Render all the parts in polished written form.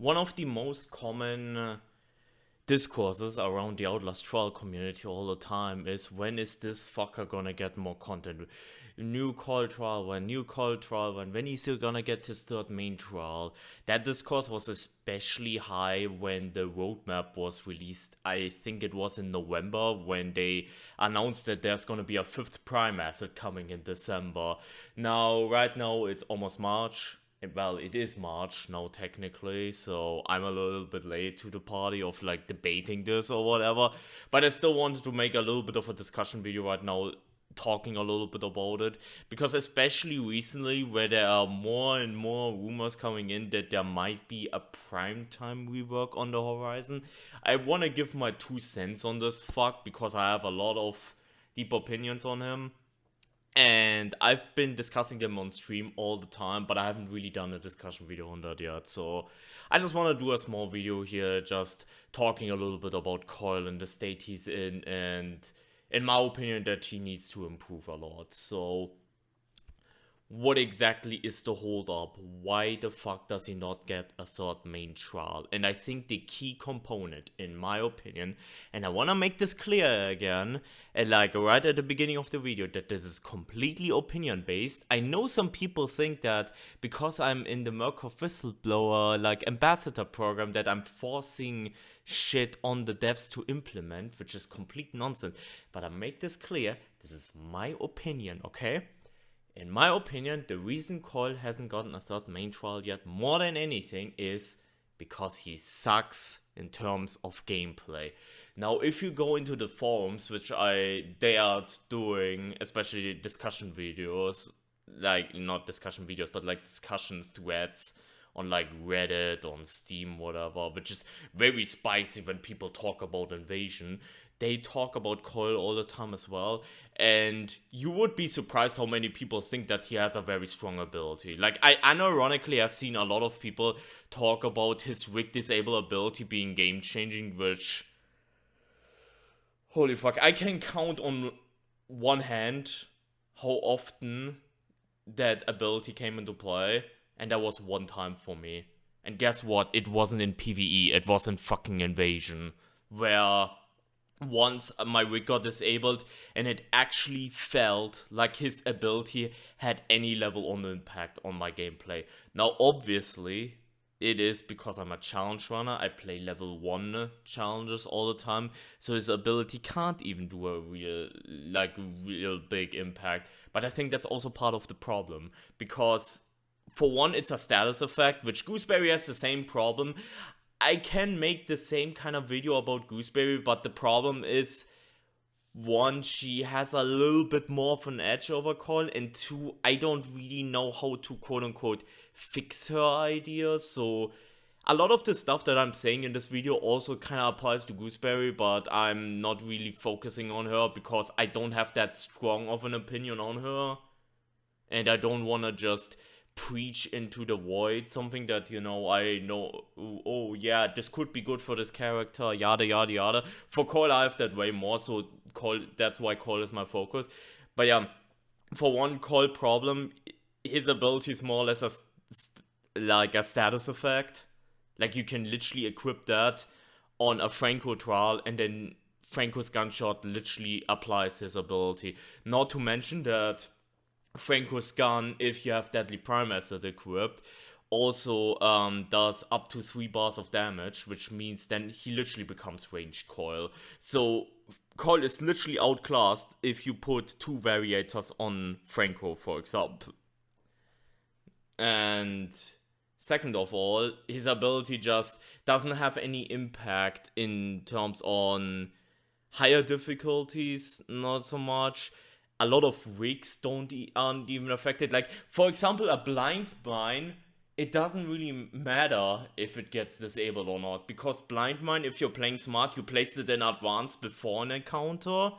One of the most common discourses around the Outlast Trial community all the time is, when is this fucker gonna get more content? New Coyle trial, new Coyle trial, when is he gonna get his third main trial? That discourse was especially high when the roadmap was released. I think it was in November when they announced that there's gonna be a fifth prime asset coming in December. Right now it's almost March. Well, it is March now technically, so I'm a little bit late to the party of like debating this or whatever. But I still wanted to make a little bit of a discussion video right now, talking a little bit about it, because especially recently, where there are more and more rumors coming in that there might be a primetime rework on the horizon, I want to give my 2 cents on this fuck, because I have a lot of deep opinions on him. And I've been discussing them on stream all the time, but I haven't really done a discussion video on that yet. So I just want to do a small video here, just talking a little bit about Coyle and the state he's in, and in my opinion, that he needs to improve a lot. So what exactly is the hold up? Why the fuck does he not get a third main trial? And I think the key component, in my opinion, and I want to make this clear again, and like right at the beginning of the video, that this is completely opinion based. I know some people think that because I'm in the Murkoff whistleblower like ambassador program, that I'm forcing shit on the devs to implement, which is complete nonsense. But I make this clear, this is my opinion, okay? In my opinion, the reason Coyle hasn't gotten a third main trial yet, more than anything, is because he sucks in terms of gameplay. Now, if you go into the forums, which they are doing, especially discussion videos, like not discussion videos, but like discussion threads on like Reddit, on Steam, whatever, which is very spicy when people talk about Invasion. They talk about Coyle all the time as well, and you would be surprised how many people think that he has a very strong ability. Like, I unironically have seen a lot of people talk about his Rig Disable ability being game changing, which, holy fuck, I can count on one hand how often that ability came into play, and that was one time for me. And guess what? It wasn't in PvE, it was in fucking Invasion, where once my rig got disabled and it actually felt like his ability had any level of impact on my gameplay. Now, obviously, it is because I'm a challenge runner. I play level 1 challenges all the time, so his ability can't even do a real big impact. But I think that's also part of the problem, because for one, it's a status effect, which Gooseberry has the same problem. I can make the same kind of video about Gooseberry, but the problem is, one, she has a little bit more of an edge over Coyle, and two, I don't really know how to quote unquote fix her ideas. So a lot of the stuff that I'm saying in this video also kind of applies to Gooseberry, but I'm not really focusing on her because I don't have that strong of an opinion on her, and I don't want to just preach into the void something that, I know, oh yeah, this could be good for this character, yada yada yada. For Coyle, I have that way more, so that's why Coyle is my focus. But yeah, for one, Coyle problem, his ability is more or less like a status effect. Like, you can literally equip that on a Franco trial, and then Franco's gunshot literally applies his ability. Not to mention that Franco's gun, if you have Deadly Prime Asset equipped, also does up to 3 bars of damage, which means then he literally becomes ranged Coyle. So Coyle is literally outclassed if you put 2 variators on Franco, for example. And second of all, his ability just doesn't have any impact in terms on higher difficulties, not so much. A lot of rigs aren't even affected. Like, for example, a blind mine, it doesn't really matter if it gets disabled or not, because blind mine, if you're playing smart, you place it in advance before an encounter,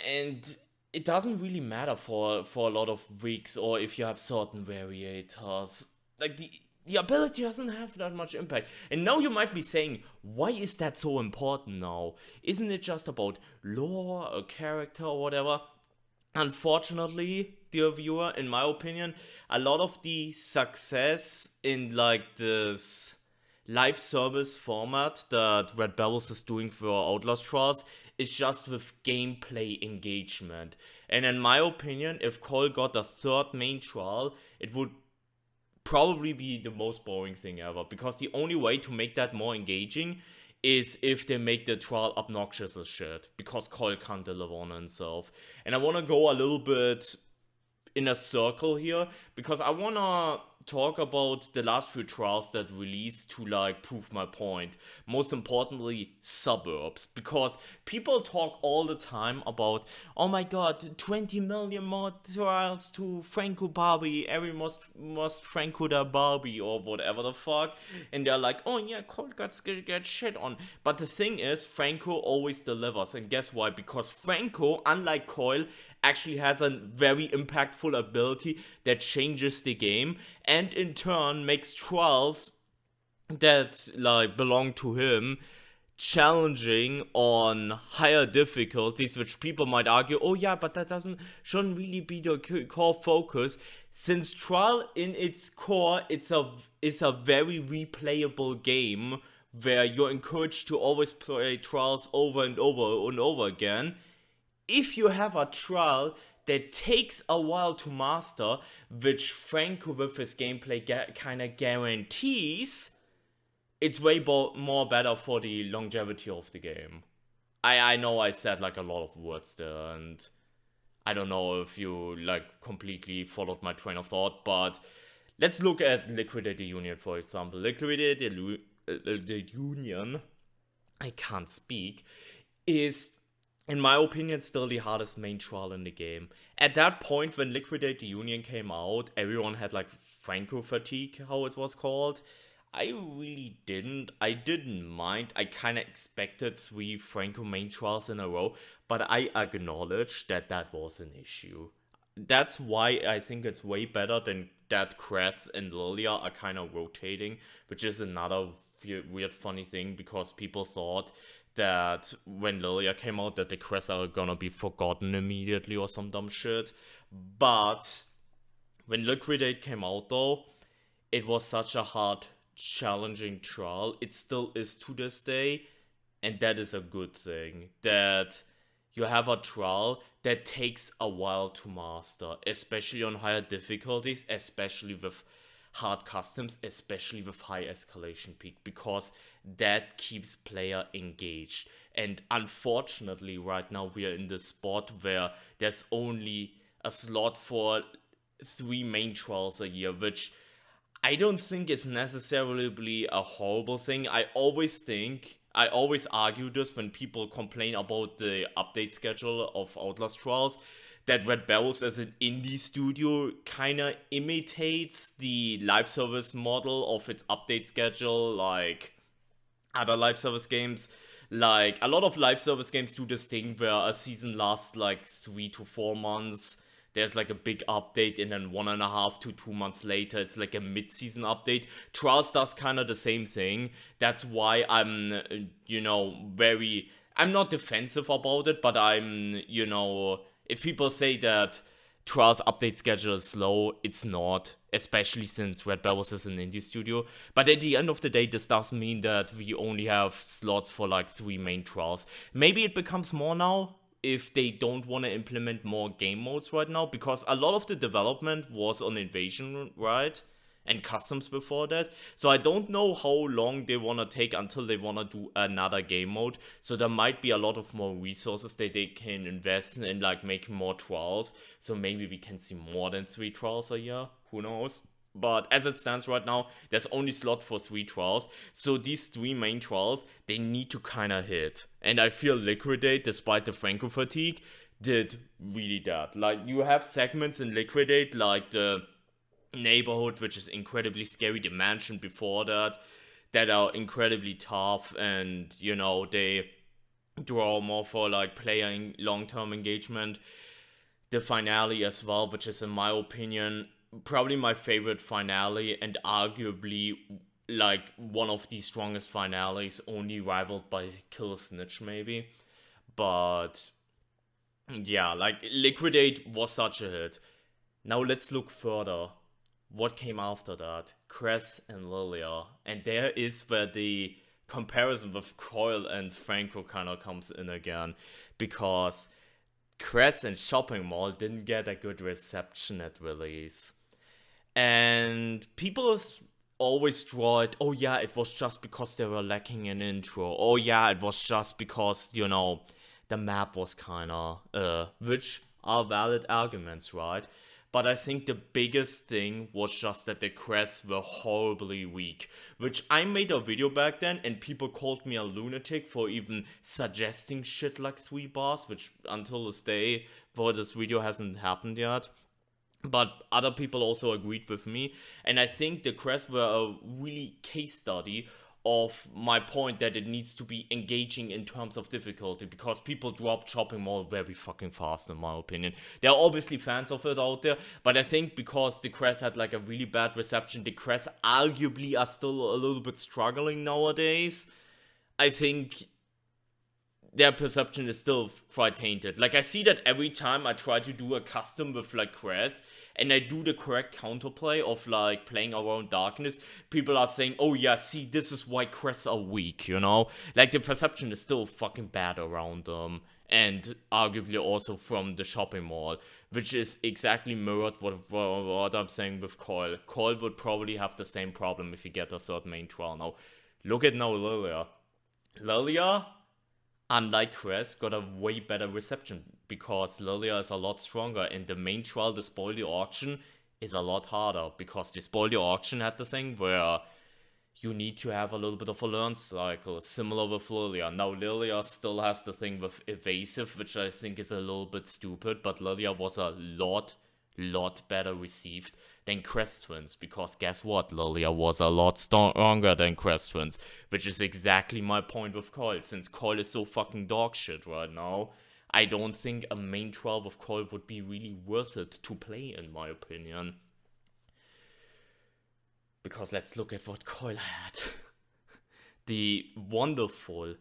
and it doesn't really matter for a lot of rigs, or if you have certain variators. Like, the ability doesn't have that much impact. And now you might be saying, why is that so important now? Isn't it just about lore, a character, or whatever? Unfortunately, dear viewer, in my opinion, a lot of the success in like this live service format that Red Bells is doing for Outlast Trials is just with gameplay engagement. And in my opinion, if Coyle got a third main trial, it would probably be the most boring thing ever, because the only way to make that more engaging is if they make the trial obnoxious as shit, because Coyle can't deliver on himself. And I want to go a little bit in a circle here, because I want to talk about the last few trials that released to like prove my point. Most importantly, suburbs, because people talk all the time about, oh my god, 20 million more trials to Franco Barbie, everyone must Franco their Barbie or whatever the fuck, and they're like, oh yeah, Cold Guts get shit on. But the thing is, Franco always delivers, and guess why? Because Franco, unlike Coyle, actually has a very impactful ability that changes the game, and in turn makes trials that like belong to him challenging on higher difficulties, which people might argue, oh yeah, but that shouldn't really be the core focus, since trial in its core is a very replayable game where you're encouraged to always play trials over and over and over again. If you have a trial that takes a while to master, which Franco with his gameplay kind of guarantees, it's way more better for the longevity of the game. I know I said like a lot of words there, and I don't know if you like completely followed my train of thought, but let's look at Liquidate the Union, for example. Liquidate the Union, I can't speak, is, in my opinion, still the hardest main trial in the game. At that point, when Liquidate the Union came out, everyone had like Franco fatigue, how it was called. I really didn't. I didn't mind. I kind of expected 3 Franco main trials in a row, but I acknowledge that that was an issue. That's why I think it's way better than that Cress and Lilia are kind of rotating, which is another weird funny thing, because people thought that when Lilia came out that the Cress are gonna be forgotten immediately or some dumb shit. But when Liquidate came out though, it was such a hard, challenging trial. It still is to this day, and that is a good thing. That you have a trial that takes a while to master, especially on higher difficulties, especially with hard customs, especially with high escalation peak, because that keeps player engaged. And unfortunately, right now we are in the spot where there's only a slot for 3 main trials a year, which I don't think is necessarily a horrible thing. I always argue this when people complain about the update schedule of Outlast Trials, that Red Barrels as an indie studio kinda imitates the live service model of its update schedule, like other live service games. Like, a lot of live service games do this thing where a season lasts like 3 to 4 months. There's like a big update, and then 1.5 to 2 months later, it's like a mid-season update. Trials does kind of the same thing. That's why I'm, I'm not defensive about it, but if people say that Trials update schedule is slow, it's not, especially since Red Barrels is an indie studio. But at the end of the day, this doesn't mean that we only have slots for like 3 main trials. Maybe it becomes more now, if they don't want to implement more game modes right now, because a lot of the development was on Invasion, right? And customs before that. So I don't know how long they want to take until they want to do another game mode. So there might be a lot of more resources that they can invest in like making more trials. So maybe we can see more than 3 trials a year. Who knows? But as it stands right now, there's only slot for 3 trials. So these 3 main trials, they need to kind of hit. And I feel Liquidate, despite the Franco fatigue, did really that. Like, you have segments in Liquidate, like the neighborhood, which is incredibly scary, the mansion before that are incredibly tough, and, they draw more for, like, player long-term engagement. The finale as well, which is, in my opinion, probably my favorite finale, and arguably like one of the strongest finales, only rivaled by Kill Snitch maybe. But yeah, like, Liquidate was such a hit. Now let's look further. What came after that? Cress and Lilia. And there is where the comparison with Coyle and Franco kind of comes in again. Because Cress and Shopping Mall didn't get a good reception at release. And people always draw it, oh yeah, it was just because they were lacking an intro. Oh yeah, it was just because, the map was kinda, which are valid arguments, right? But I think the biggest thing was just that the crests were horribly weak. Which I made a video back then and people called me a lunatic for even suggesting shit like 3 bars, which until this day, for this video hasn't happened yet. But other people also agreed with me, and I think the crests were a really case study of my point that it needs to be engaging in terms of difficulty, because people dropped Shopping Mall very fucking fast, in my opinion. There are obviously fans of it out there, but I think because the crests had like a really bad reception, the crests arguably are still a little bit struggling nowadays. I think their perception is still quite tainted. Like, I see that every time I try to do a custom with, like, Cress, and I do the correct counterplay of, like, playing around darkness, people are saying, oh yeah, see, this is why Cress are weak, you know? Like, the perception is still fucking bad around them. And arguably also from the Shopping Mall, which is exactly mirrored what I'm saying with Coyle. Coyle would probably have the same problem if you get a third main trial now. Look at now Lilia. Lilia, unlike Cress, got a way better reception because Lilia is a lot stronger, and the main trial, the Spoil the Auction, is a lot harder because the Spoil the Auction had the thing where you need to have a little bit of a learn cycle, similar with Lilia. Now Lilia still has the thing with evasive, which I think is a little bit stupid, but Lilia was a lot better received than Crest Twins, because guess what, Lilia was a lot stronger than Crest Twins, which is exactly my point with Coyle. Since Coyle is so fucking dog shit right now, I don't think a main 12 of Coyle would be really worth it to play, in my opinion. Because let's look at what Coyle had. The wonderful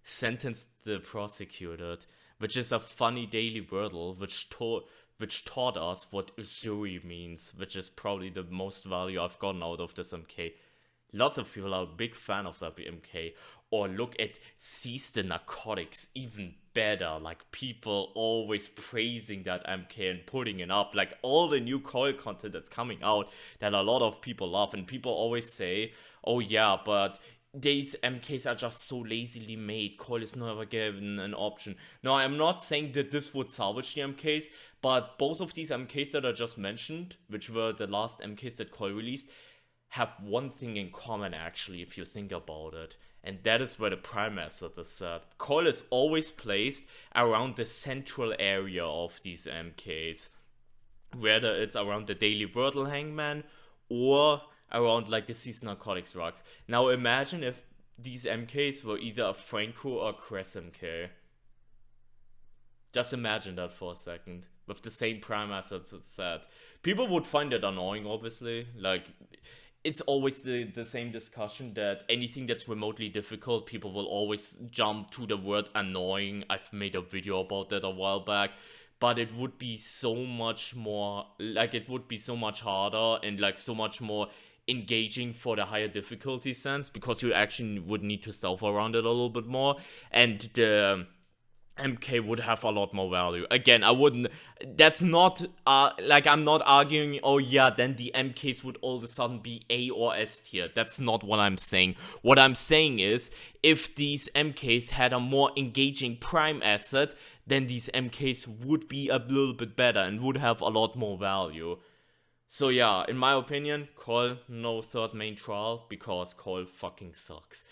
Sentence the Prosecuted, which is a funny daily wordle which taught us what usuri means, which is probably the most value I've gotten out of this MK. Lots of people are a big fan of that MK. Or look at Seize the Narcotics, even better. Like, people always praising that MK and putting it up. Like, all the new Coyle content that's coming out that a lot of people love. And people always say, oh yeah, but these MKs are just so lazily made. Coyle is never given an option. No, I'm not saying that this would salvage the MKs, but both of these MKs that I just mentioned, which were the last MKs that Coyle released, have one thing in common, actually, if you think about it. And that is where the prime asset is set. Coyle is always placed around the central area of these MKs. Whether it's around the Daily Wordle Hangman or around like the Seize Narcotics rocks. Now imagine if these MKs were either a Franco or Cress MK. Just imagine that for a second. With the same prime assets as set. People would find it annoying, obviously. Like, it's always the same discussion that anything that's remotely difficult, people will always jump to the word annoying. I've made a video about that a while back. But it would be so much more, like, it would be so much harder and like so much more engaging for the higher difficulty sense, because you actually would need to stealth around it a little bit more, and the MK would have a lot more value. Again, I wouldn't, that's not, like, I'm not arguing, oh yeah, then the MKs would all of a sudden be A or S tier. That's not what I'm saying. What I'm saying is, if these MKs had a more engaging prime asset, then these MKs would be a little bit better and would have a lot more value. So yeah, in my opinion, Coyle, no third main trial, because Coyle fucking sucks.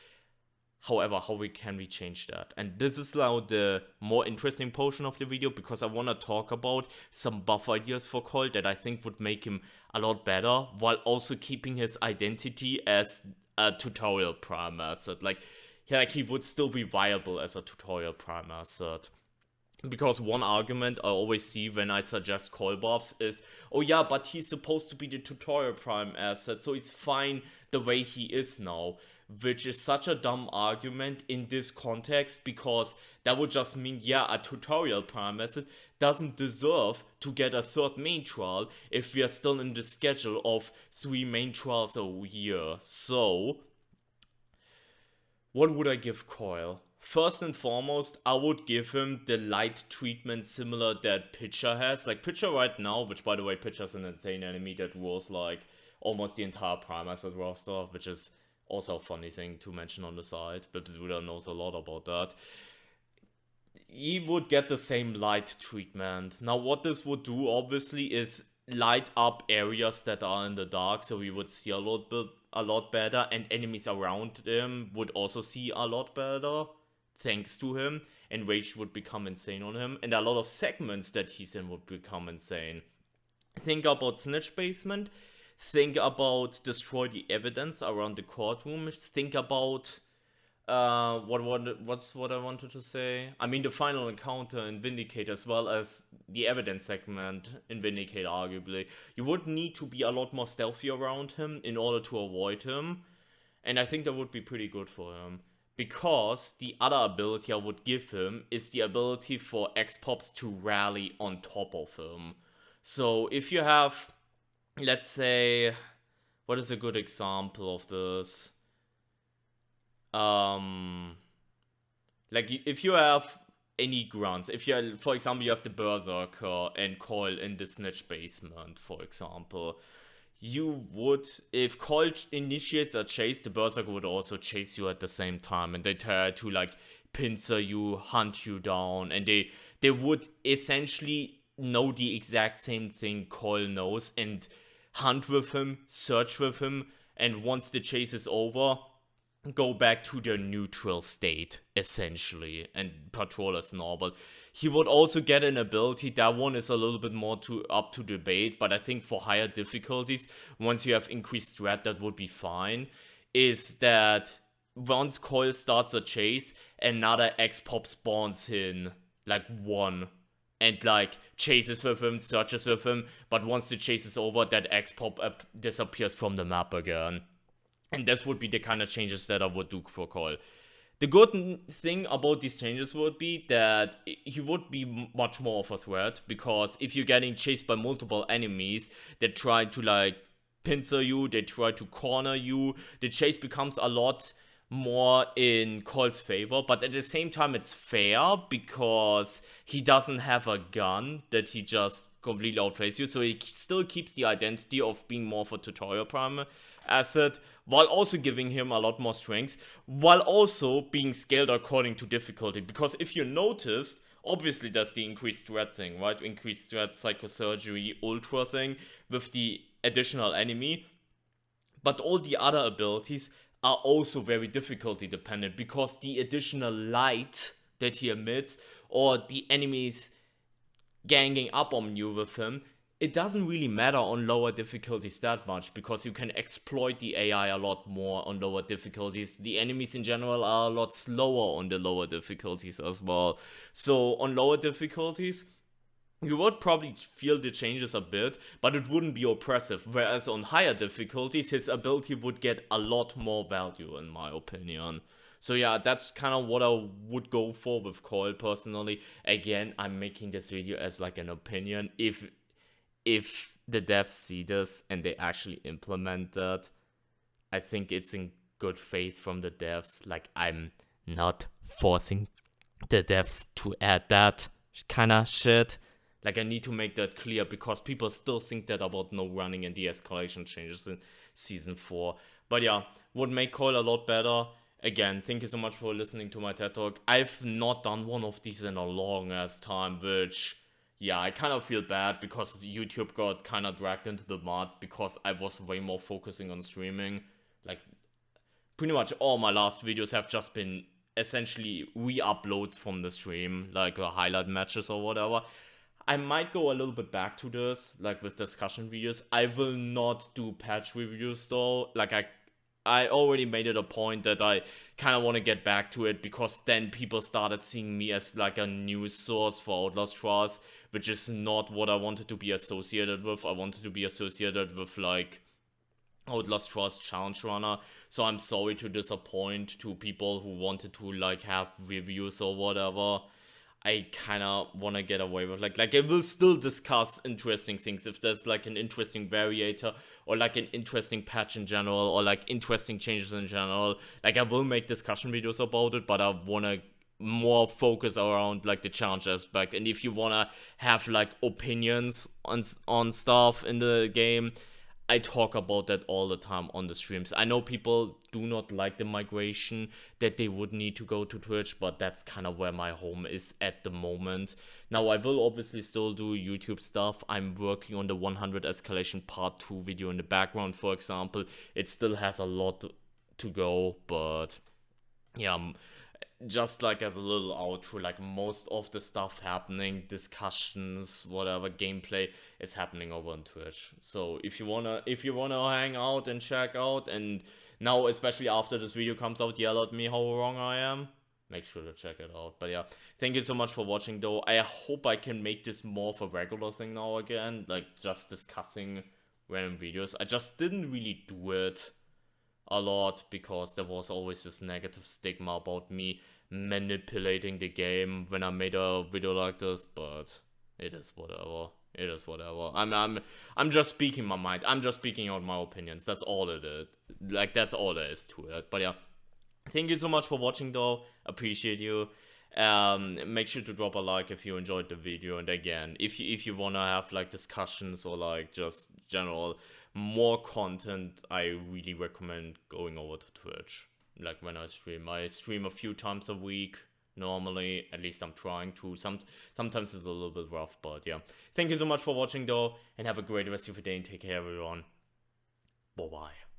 However, how can we change that? And this is now the more interesting portion of the video, because I want to talk about some buff ideas for Coyle that I think would make him a lot better, while also keeping his identity as a tutorial prime asset. Like he would still be viable as a tutorial prime asset. Because one argument I always see when I suggest Coyle buffs is, oh yeah, but he's supposed to be the tutorial prime asset, so it's fine the way he is now. Which is such a dumb argument in this context, because that would just mean, yeah, a tutorial prime asset doesn't deserve to get a third main trial if we are still in the schedule of 3 main trials a year. So, what would I give Coyle? First and foremost, I would give him the light treatment similar that Pitcher has. Like, Pitcher right now, which by the way, Pitcher's an insane enemy that rules like almost the entire Prime Asset roster, which is also a funny thing to mention on the side. Bibzuda knows a lot about that. He would get the same light treatment. Now, what this would do, obviously, is light up areas that are in the dark, so we would see a lot better, and enemies around him would also see a lot better, thanks to him, and rage would become insane on him, and a lot of segments that he's in would become insane. Think about Snitch Basement, think about destroy the evidence around the courtroom, think about what's what I wanted to say? I mean, the final encounter in Vindicate, as well as the evidence segment in Vindicate, arguably. You would need to be a lot more stealthy around him in order to avoid him. And I think that would be pretty good for him. Because the other ability I would give him is the ability for X-Pops to rally on top of him. So if you have, let's say, what is a good example of this? Like, if you have any grunts, if you, for example, you have the Berserker and Coyle in the Snitch Basement, for example, you would, if Coyle initiates a chase, the Berserker would also chase you at the same time, and they try to, like, pincer you, hunt you down, and they would essentially know the exact same thing Coyle knows, and hunt with him, search with him, and once the chase is over, go back to their neutral state, essentially, and patrol as normal. He would also get an ability, that one is a little bit more up to debate, but I think for higher difficulties, once you have increased threat, that would be fine, is that once Coyle starts a chase, another X-Pop spawns in, like, one, and, like, chases with him, searches with him, but once the chase is over, that X-Pop disappears from the map again. And this would be the kind of changes that I would do for Coyle. The good thing about these changes would be that he would be much more of a threat, because if you're getting chased by multiple enemies that try to, like, pincer you, they try to corner you, the chase becomes a lot more in Cole's favor, but at the same time it's fair, because he doesn't have a gun that he just completely outplays you, so he still keeps the identity of being more of a tutorial prime asset, while also giving him a lot more strengths, while also being scaled according to difficulty. Because if you noticed, obviously there's the increased threat thing, right? Increased threat, psychosurgery, ultra thing with the additional enemy, but all the other abilities are also very difficulty dependent, because the additional light that he emits, or the enemies ganging up on you with him, it doesn't really matter on lower difficulties that much, because you can exploit the AI a lot more on lower difficulties. The enemies in general are a lot slower on the lower difficulties as well. So on lower difficulties, you would probably feel the changes a bit, but it wouldn't be oppressive. Whereas on higher difficulties, his ability would get a lot more value, in my opinion. So yeah, that's kind of what I would go for with Coyle personally. Again, I'm making this video as like an opinion. If the devs see this and they actually implement that, I think it's in good faith from the devs. Like, I'm not forcing the devs to add that kind of shit. Like, I need to make that clear, because people still think that about no running and de-escalation changes in Season 4. But yeah, would make Coyle a lot better. Again, thank you so much for listening to my TED Talk. I've not done one of these in a long ass time, which, yeah, I kind of feel bad, because YouTube got kind of dragged into the mud, because I was way more focusing on streaming. Like, pretty much all my last videos have just been essentially re-uploads from the stream, like highlight matches or whatever. I might go a little bit back to this, like with discussion videos. I will not do patch reviews though. Like, I already made it a point that I kind of want to get back to it, because then people started seeing me as like a news source for Outlast Trials, which is not what I wanted to be associated with. I wanted to be associated with like Outlast Trials Challenge Runner. So I'm sorry to disappoint to people who wanted to like have reviews or whatever. I kind of want to get away with. Like I will still discuss interesting things if there's like an interesting variator or like an interesting patch in general or like interesting changes in general. Like I will make discussion videos about it, but I want to more focus around like the challenge aspect. And if you want to have like opinions on stuff in the game, I talk about that all the time on the streams. I know people do not like the migration, that they would need to go to Twitch, but that's kind of where my home is at the moment. Now, I will obviously still do YouTube stuff. I'm working on the 100 Escalation Part 2 video in the background, for example. It still has a lot to go, but yeah, just like as a little outro, like most of the stuff happening, discussions, whatever gameplay, is happening over on Twitch. So if you wanna hang out and check out, and now especially after this video comes out, yell at me how wrong I am. Make sure to check it out. But yeah, thank you so much for watching though. I hope I can make this more of a regular thing now again, like just discussing random videos. I just didn't really do it a lot because there was always this negative stigma about me manipulating the game when I made a video like this, but it is whatever. It is whatever. I'm just speaking my mind. I'm just speaking out my opinions. That's all it is. Like that's all there is to it. But yeah, thank you so much for watching though. Appreciate you. Make sure to drop a like if you enjoyed the video, and again, if you wanna have like discussions or like just general more content, I really recommend going over to Twitch. Like when I stream a few times a week normally. At least I'm trying to. Sometimes it's a little bit rough, but yeah. Thank you so much for watching though, and have a great rest of your day and take care everyone. Bye bye.